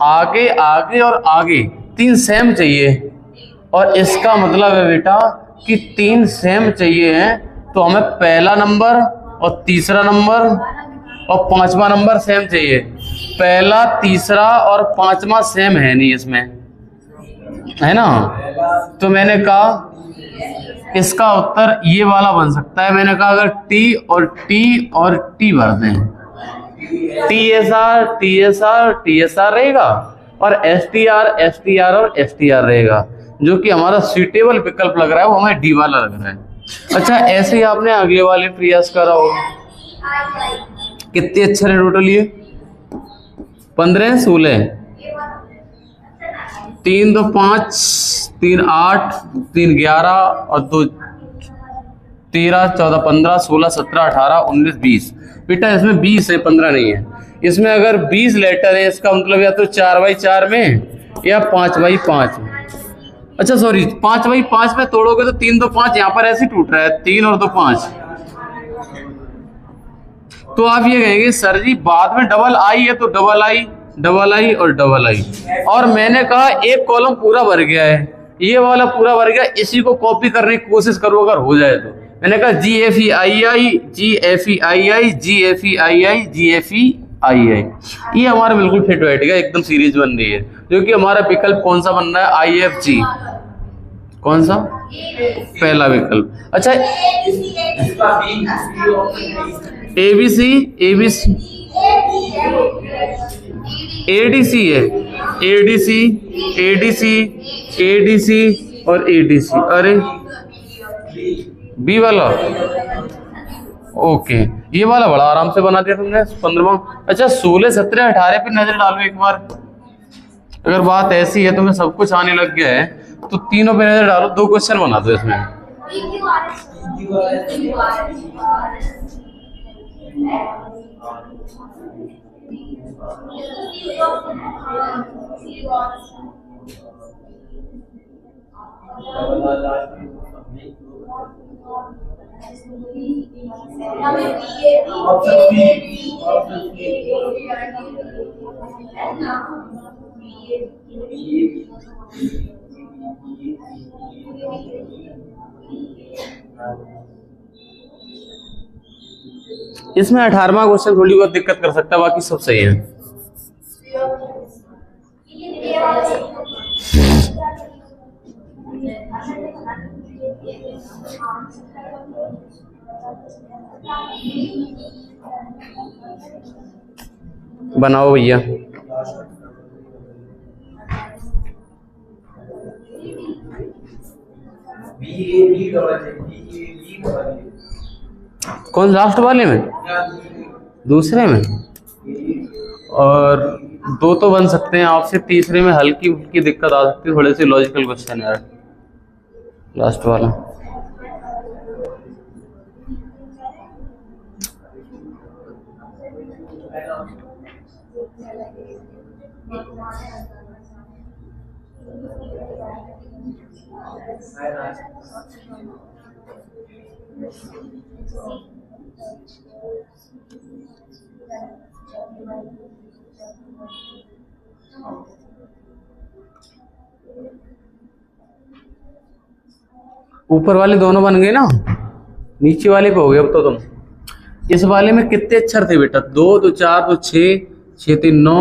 आगे आगे और आगे 3 सेम चाहिए, और इसका मतलब है बेटा कि 3 सेम चाहिए हैं। तो हमें पहला नंबर और तीसरा नंबर और 5वां नंबर सेम चाहिए। पहला, तीसरा और 5वां सेम है नहीं इसमें, है ना? तो मैंने कहा इसका उत्तर ये वाला बन सकता है। मैंने कहा अगर टी और टी भर दें, TSR रहेगा और STR और STR रहेगा, जो कि हमारा सुइटेबल विकल्प लग रहा है, वो हमें डी वाला लग रहा है। अच्छा, ऐसे ही आपने अगले वाले प्रयास करा होगा। कितने अक्षर है टोटल? ये 15 16। 3 2 5 3 8 3 11 और 2 13 14 15 16 17 18 19 20। बेटा इसमें 20 है, 15 नहीं है। इसमें अगर 20 लेटर है, इसका मतलब या तो 4x4 में या 5x5 में। अच्छा सॉरी, 5x5 में तोड़ोगे तो 3 2 5 यहाँ पर ऐसे टूट रहा है, 3 और 2 5। तो आप ये कहेंगे सर जी बाद में डबल आई है, तो डबल आई और मैंने कहा एक कॉलम पूरा भर गया है, ये वाला पूरा भर गया, इसी को कॉपी करने की कोशिश करो अगर हो जाए तो। मैंने कहा GFEII, ये हमारा बिल्कुल फिट बैठ गया, एकदम सीरीज बन रही है, जो कि हमारा विकल्प कौन सा बन रहा है? IFG। कौन सा? पहला विकल्प। अच्छा, ABC ADC है, ADC और ADC। अरे बी वाला, ओके, ये वाला बड़ा आराम से बना दिया तुमने 15वां। अच्छा 16 17 18 पे नजर डालो एक बार। अगर बात ऐसी है तुम्हें सब कुछ आने लग गया है तो तीनों पे नजर डालो, 2 क्वेश्चन बना दो इसमें। ऑप्शन बी, ऑप्शन इसमें 18वां क्वेश्चन थोड़ी बहुत दिक्कत कर सकता है, बाकी सब सही है। बनाओ भैया। कौन लास्ट वाले में? दूसरे में। और दो तो बन सकते हैं आपसे, तीसरे में हल्की फुल्की दिक्कत आ सकती है, थोड़े से लॉजिकल क्वेश्चन यार लास्ट वाला। ऊपर वाले दोनों बन गए ना, नीचे वाले पे हो गए अब तो तुम। इस वाले में कितने अक्षर थे बेटा? 2 2 4 2 6, 6 3 9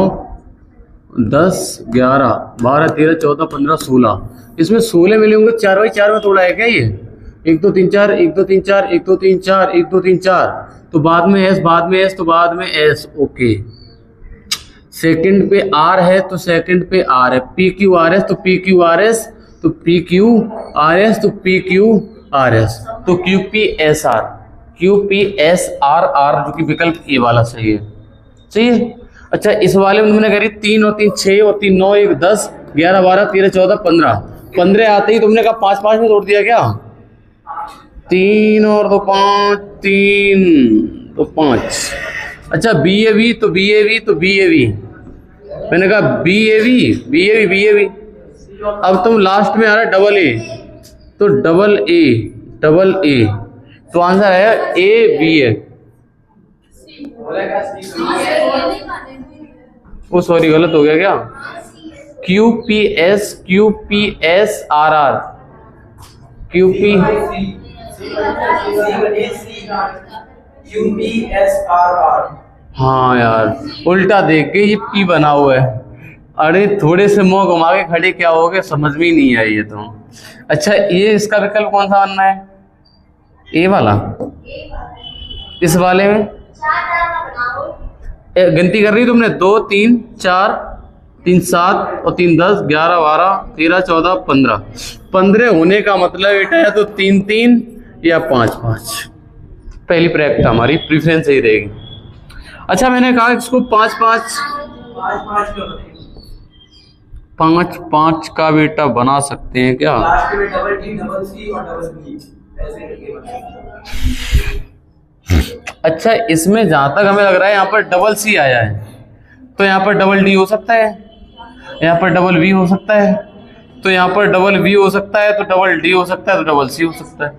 10 11 12 13 14 15 16। इसमें 16 मिले होंगे, 4x4 में तोड़ा है क्या ये? 1 2 3 4 1 2 3 4 1 2 3 4 1 2 3 4, तो बाद में एस, बाद में एस, तो बाद में एस। ओके, सेकंड पे आर है तो सेकंड पे आर है, पी क्यू आर एस तो पी क्यू आर एस, तो पी क्यू आर एस तो पी क्यू आर एस, तो Q P S R, Q P S R R, जो कि विकल्प ए वाला सही है। सही है। अच्छा, इस वाले में तुमने करी 3 और 3 6 और 3 9 1 10 11 12 13 14 15, 15 आते ही तुमने कहा 5 5 में तोड़ दिया क्या? 3 और 2 5, 3 तो 5। अच्छा, बी ए वी तो बी ए वी तो बी ए वी, मैंने कहा B A V B A V B A V. अब तुम लास्ट में आ रहा है डबल ए, तो डबल ए, तो आंसर है A B A. O sorry, गलत हो गया क्या? Q P S R R, Q P QPSRR। हाँ यार, उल्टा देख के ये पी बना हुआ है। अरे थोड़े से मुंह घुमा के खड़े क्या हो गए, समझ में ही नहीं आई ये तो। अच्छा, ये इसका विकल्प कौन सा बनना है? ए वाला। इस वाले में गिनती कर रही तुमने? 2 3 4 3 7 और 3 10 11 12 13 14 15। 15 होने का मतलब बेटा है तो 3 3 या 5 5। पहली प्रैक्टिस हमारी प्रेफरेंस यही रहेगी। अच्छा, मैंने कहा इसको 5 5 5 5 का बेटा बना सकते हैं क्या? लास्ट में डबल टी डबल सी और डबल बी ऐसे करके बना। अच्छा, इसमें जहां तक हमें लग रहा है यहाँ पर डबल सी आया है, तो यहाँ पर डबल डी हो सकता है, यहाँ पर डबल वी हो सकता है, तो यहाँ पर डबल वी हो सकता है, तो डबल डी हो सकता है, तो डबल सी हो सकता है।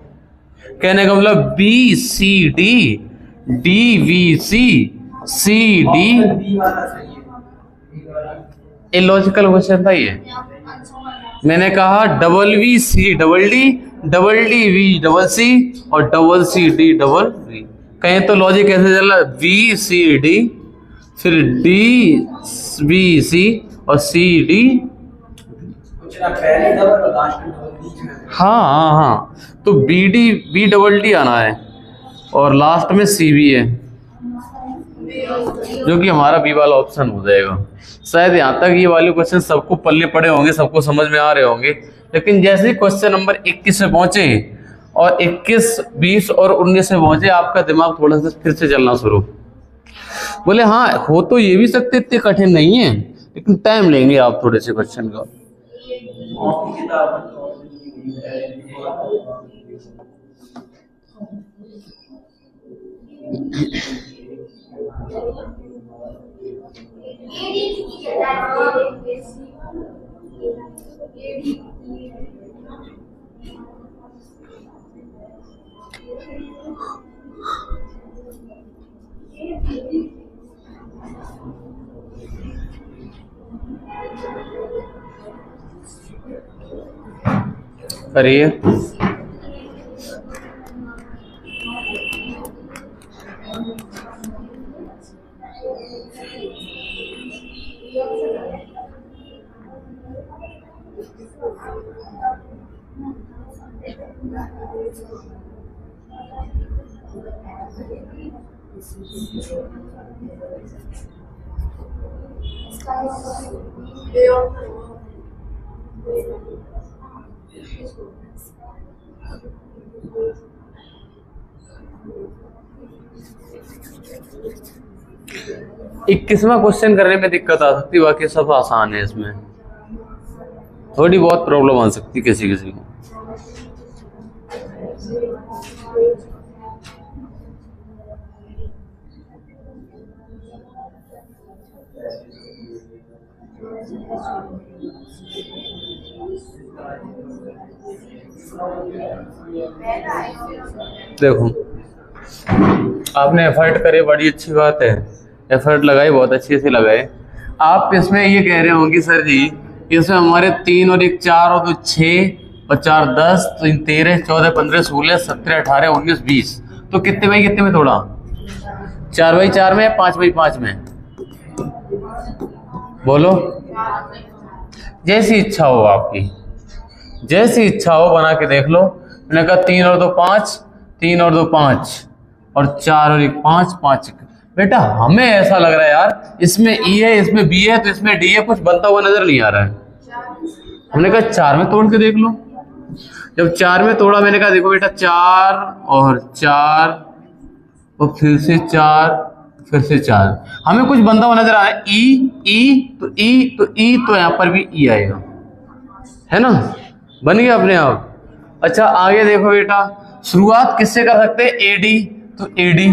कहने का मतलब B C D, D V C, C D. B वाला सही है। ये लॉजिकल क्वेश्चन था ये। मैंने कहा double V C double D V double C और double C D double V. कहें तो लॉजिक कैसे चल रहा है? वी सी डी, फिर डी वी सी और सी डी। कुछ ना पहले डबल और लास्ट में डबल बीच में। हाँ हाँ हाँ, तो B D B double D आना है और लास्ट में सी बी है, जो कि हमारा बी वाला ऑप्शन हो जाएगा। शायद यहाँ तक ये वाले क्वेश्चन सबको पल्ले पड़े होंगे, सबको समझ में आ रहे होंगे, लेकिन जैसे ही क्वेश्चन नंबर 21 पे पहुंचे और 21 20 और 19 में पहुंचे, आपका दिमाग थोड़ा सा फिर से चलना शुरू। बोले हाँ, हो तो ये भी सकते, इतने कठिन नहीं है, लेकिन टाइम लेंगे आप थोड़े से क्वेश्चन का। कॉपी किताब करिए। इक्कीसवां क्वेश्चन करने में दिक्कत आ सकती है, बाकी सब आसान है। इसमें थोड़ी बहुत प्रॉब्लम आ सकती है किसी किसी को। देखो, आपने एफर्ट करे, बड़ी अच्छी बात है, एफर्ट लगाए, बहुत अच्छे से लगाए। आप इसमें ये कह रहे होंगे सर जी इसमें हमारे 3 और 1 4 और 2 6 और 4 10 3 13 14 15 16 17 18 19 20, तो कितने बाई कितने में तोड़ा? 4 बाई 4 में, 5 बाई 5 में? बोलो, जैसी इच्छा हो आपकी, जैसी इच्छा हो बना के देख लो। मैंने कहा 3 और 2 5, 3 और 2 5 और 4 और 1 5 5। बेटा हमें ऐसा लग रहा है यार इसमें ई है, इसमें बी है, तो इसमें डी है, कुछ बनता हुआ नजर नहीं आ रहा है। हमने कहा 4 में तोड़ के देख लो। जब 4 में तोड़ा, मैंने कहा देखो बेटा 4 और 4 और फिर से 4 फिर से 4, हमें कुछ बनता हुआ नजर आ रहा है। ई तो यहाँ पर भी ई आएगा, है ना, बन गया अपने आप। अच्छा आगे देखो बेटा, शुरुआत किससे कर सकते हैं? एडी, तो एडी,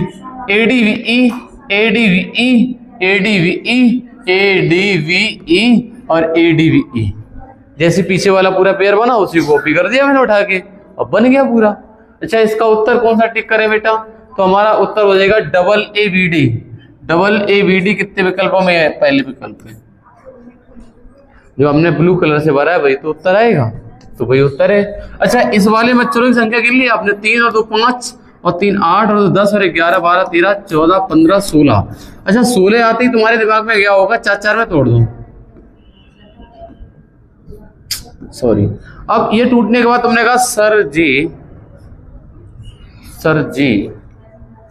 एडीवीई, एडीवीई, एडीवीई, एडीवीई और एडीवीई। जैसे पीछे वाला पूरा पेयर बना उसी को कॉपी कर दिया मैंने उठा के, अब बन गया पूरा। अच्छा इसका उत्तर कौन सा टिक करें बेटा? तो हमारा उत्तर हो जाएगा double A B D. Double A B D कितने विकल्पों में है? पहले विकल्प में। जो हमने ब्लू कलर से भरा है वही तो उत्तर आएगा, तो वही उत्तर है। अच्छा इस वाले मच्छरों की संख्या गिन ली आपने? 3 और 2 5 और 3 8 और 2 10 और 11 12 13 14 15 16। अच्छा 16 आते ही तुम्हारे दिमाग में क्या होगा? 4 4 में तोड़ दो। सॉरी, अब ये टूटने के बाद तुमने कहा सर जी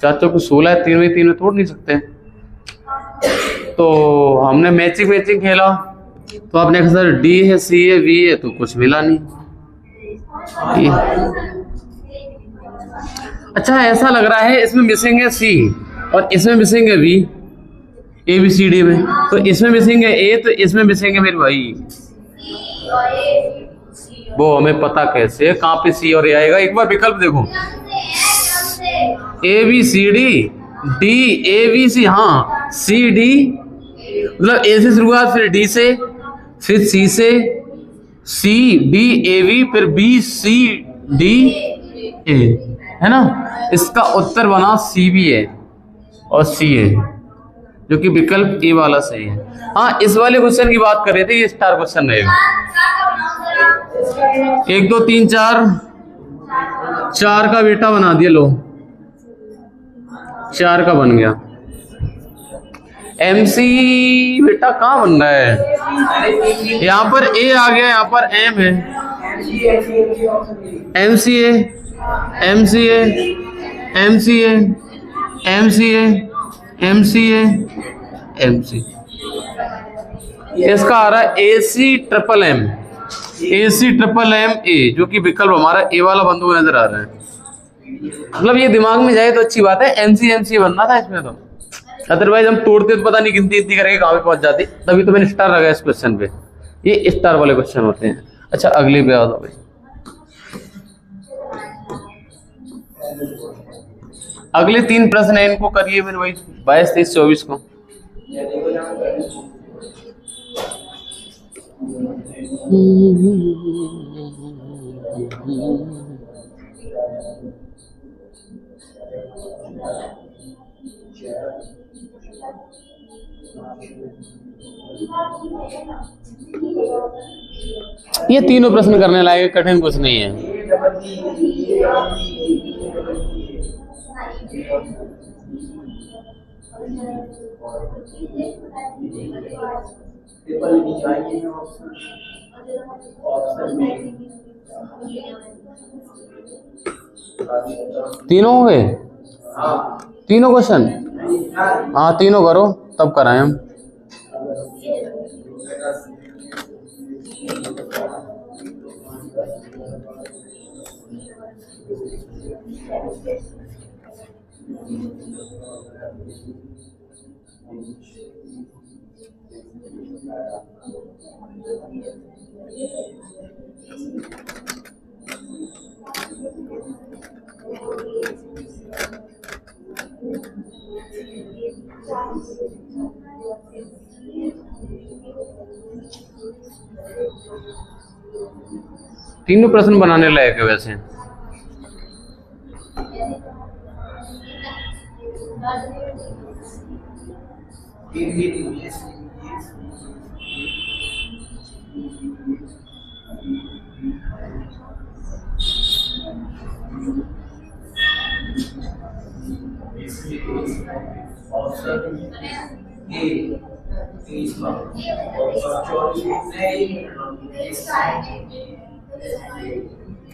चाचों को 16 है, 3 में तोड़ नहीं सकते। तो हमने मैचिंग खेला, तो आपने कहा सर डी है, सी है, वी है, तो कुछ मिला नहीं। अच्छा ऐसा लग रहा है इसमें मिसिंग है सी और इसमें मिसिंग है V, A B C D में, तो इसमें मिसिंग है ए, तो इसमें मिसिंग है मेरे भाई। वो हमें पता कैसे कहाँ पे सी और ए आएगा? एक बार विकल्प देखो, A B C D, D A B C, हाँ सी डी, मतलब ए से शुरुआत, फिर डी से, फिर सी से, सी डी ए वी, फिर बी सी डी ए, है ना। इसका उत्तर बना सी बी है और सी है, जो कि विकल्प ए वाला सही है। हाँ इस वाले क्वेश्चन की बात कर रहे थे, ये स्टार क्वेश्चन रहेगा। 1 2 3 4 का बेटा बना दिया, लो 4 का बन गया। MC बेटा कहाँ बन रहा है? यहाँ पर A आ गया, यहाँ पर M है। MCA, MCA, MCA, MCA, MCA, MC। इसका आ रहा है AC triple M, AC triple M A, जो कि विकल्प हमारा A वाला बंद हुआ नजर आ रहा है। मतलब ये दिमाग में जाए तो अच्छी बात है, MC बनना था इसमें, तो अदरवाइज हम तोड़ते तो पता नहीं गिनती करके कहाँ पे पहुंच जाते। तभी तो मैंने स्टार लगाया इस क्वेश्चन पे, ये स्टार वाले क्वेश्चन होते हैं। अच्छा अगले पे आ जाओ भाई। अगले 3 प्रश्न है, इनको करिए मेरे भाई, 22 23 24 को। ये तीनों प्रश्न करने लायक, कठिन कुछ नहीं है। तीनों हो गए, तीनों क्वेश्चन? हाँ तीनों करो तब कराएं हम। तीनों प्रश्न बनाने लायक है वैसे।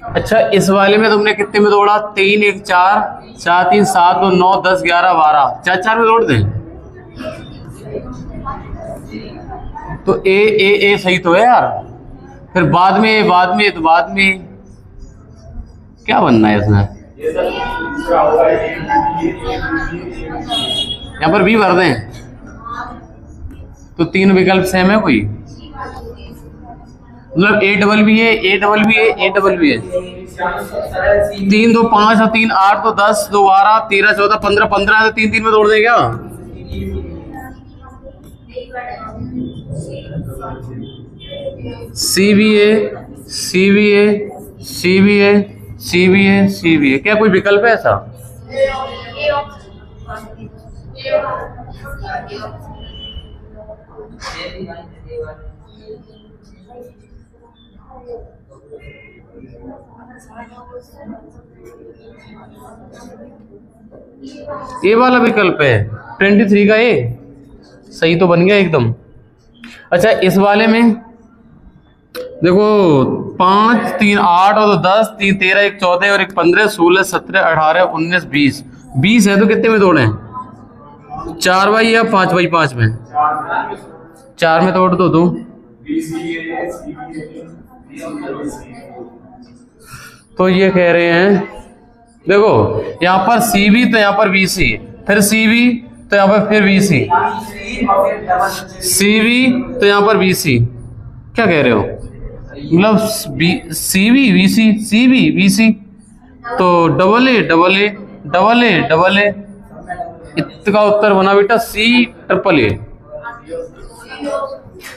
अच्छा इस वाले में तुमने कितने में तोड़ा? 3 1 4 4 3 7 2 9 10 11 12, 4 4 में तोड़ दें तो ए सही तो है यार। फिर बाद में क्या बनना है इसमें? यहाँ पर बी भर दें तो 3 विकल्प सेम है कोई? मतलब ए डबल भी है, ए डबल भी है, ए डबल भी है। 3 2 5 और 3 8 तो 10 2 12 13 14 15 15 तो 3 3 में तोड़ दें क्या? सी भी है, सी भी है, सी भी है, सी भी है, सी भी है। क्या कोई विकल्प है ऐसा? ए वाला विकल्प है 23 का ए सही तो बन गया एकदम। अच्छा इस वाले में देखो 5 3 8 और 10 3 13 1 14 और 1 15 16 17 18 19 20 20 है तो कितने में तोड़े? 4 बाई या 5 बाई 5 में? 4 में तोड़ दो तुम। तो ये कह रहे हैं देखो यहाँ पर सी बी तो यहाँ पर बी सी, फिर सी बी तो यहाँ पर फिर बी सी, सी बी तो यहाँ पर बी सी। क्या कह रहे हो? मतलब C B B C, C B B C तो double A double A double A double A. इसका उत्तर बना बेटा सी ट्रिपल ए।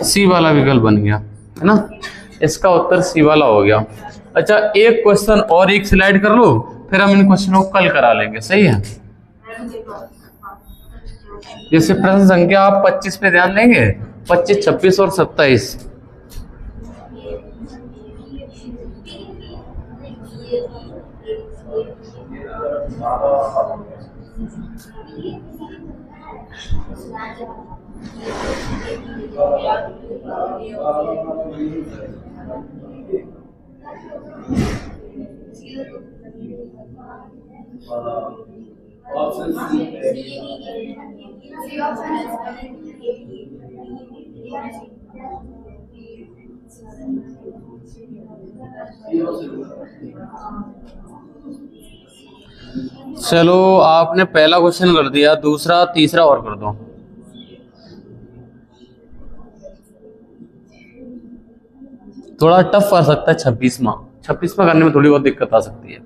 सी वाला विकल्प बन गया है ना, इसका उत्तर सी वाला हो गया। अच्छा एक क्वेश्चन और एक स्लाइड कर लो फिर हम इन क्वेश्चनों को कल करा लेंगे, सही है? जैसे प्रश्न संख्या आप 25 पे ध्यान देंगे, 25 26 और 27। चलो आपने पहला क्वेश्चन कर दिया, दूसरा तीसरा और कर दो। थोड़ा टफ कर सकता है 26वां करने में थोड़ी बहुत दिक्कत आ सकती है।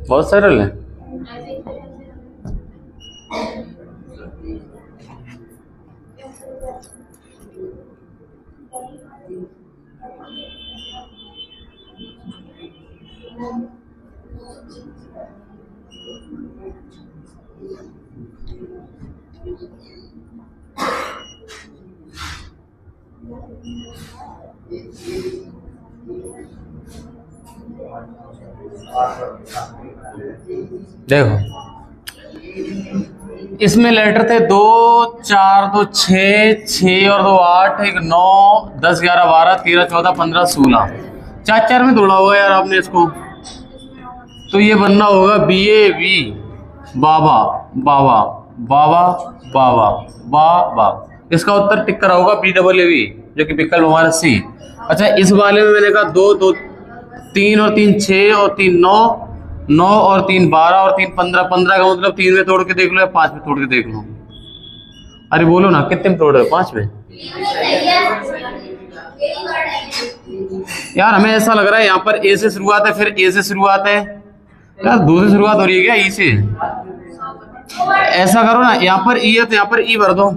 बहुत सरल है। देखो इसमें लेटर थे 2 4 2 6 6 और 2 8 1 9 10 11 12 13 14 15 16 चार चार में तोड़ा होगा यार आपने इसको। तो ये बनना होगा BAV बाबा बाबा बाबा बाबा बाबा। इसका उत्तर टिक करा होगा BAAV जो कि विकल्प हमारा C। अच्छा इस वाले में मैंने कहा 2 2 3 और 3 6 और 3 9 9 और 3 12 और 3 15 15 का मतलब 3 में तोड़ के देख लो या 5 में तोड़ के देख लो। अरे बोलो ना कितने में तोड़ रहे हो? 5 में? यार हमें ऐसा लग रहा है यहाँ पर A से शुरुआत है फिर A से शुरुआत है यार, 2 से शुरुआत हो रही है क्या E से? ऐसा करो ना, यहाँ पर E है तो यहाँ पर E भर दो,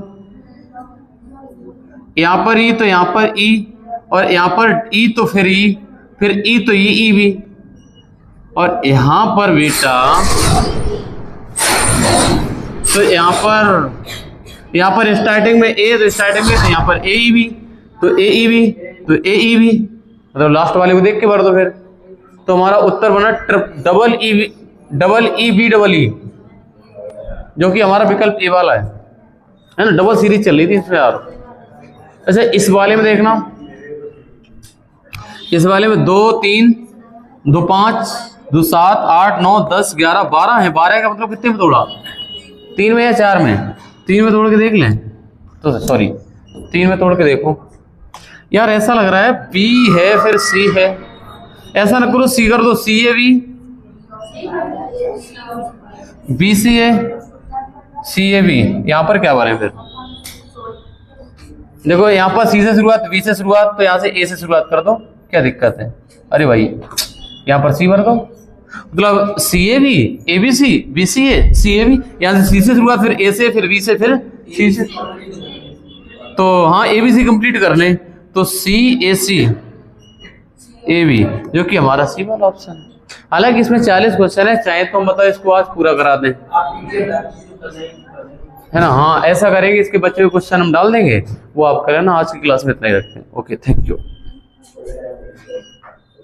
यहाँ पर E तो यहाँ पर E, और यहाँ पर E तो फिर E, फिर E तो E भी, और यहाँ पर बेटा तो यहाँ पर स्टार्टिंग में A तो स्टार्टिंग में तो यहाँ पर AE भी तो AE भी तो AE भी, मतलब लास्ट वाले को देख के भर दो फिर। तो हमारा उत्तर बना double E B double E, जो कि हमारा विकल्प ए वाला है ना। डबल सीरीज चल रही थी इसमें यार। अच्छा इस वाले में देखना, इस वाले में 2 3 2 5 2 7 8 9 10 11 12 है। 12 का मतलब कितने में तोड़ा? 3 में या 4 में? 3 में तोड़ के देख लें तो, सॉरी 3 में तोड़ के देखो यार। ऐसा लग रहा है बी है फिर सी है, ऐसा ना करो सी कर दो, सी है बी सी है सी है बी। यहाँ पर क्या बने फिर? देखो यहाँ पर सी से शुरुआत बी से शुरुआत, तो यहाँ से ए से शुरुआत कर दो, क्या दिक्कत है? अरे भाई यहाँ पर सी भर दो, मतलब C A B A B C B C A C A B. यहाँ से सी से शुरुआत फिर ए से फिर बी से फिर सी से, तो हाँ ए बी सी कंप्लीट कर लें तो सी ए सी ए बी, जो कि हमारा सी वाला ऑप्शन है। हालांकि इसमें 40 क्वेश्चन है, चाहे तो हम बताओ इसको आज पूरा करा दें, है ना। हाँ ऐसा करेंगे, इसके बच्चे के क्वेश्चन हम डाल देंगे, वो आप करें ना। आज की क्लास में इतना ही रखते हैं। Okay thank you.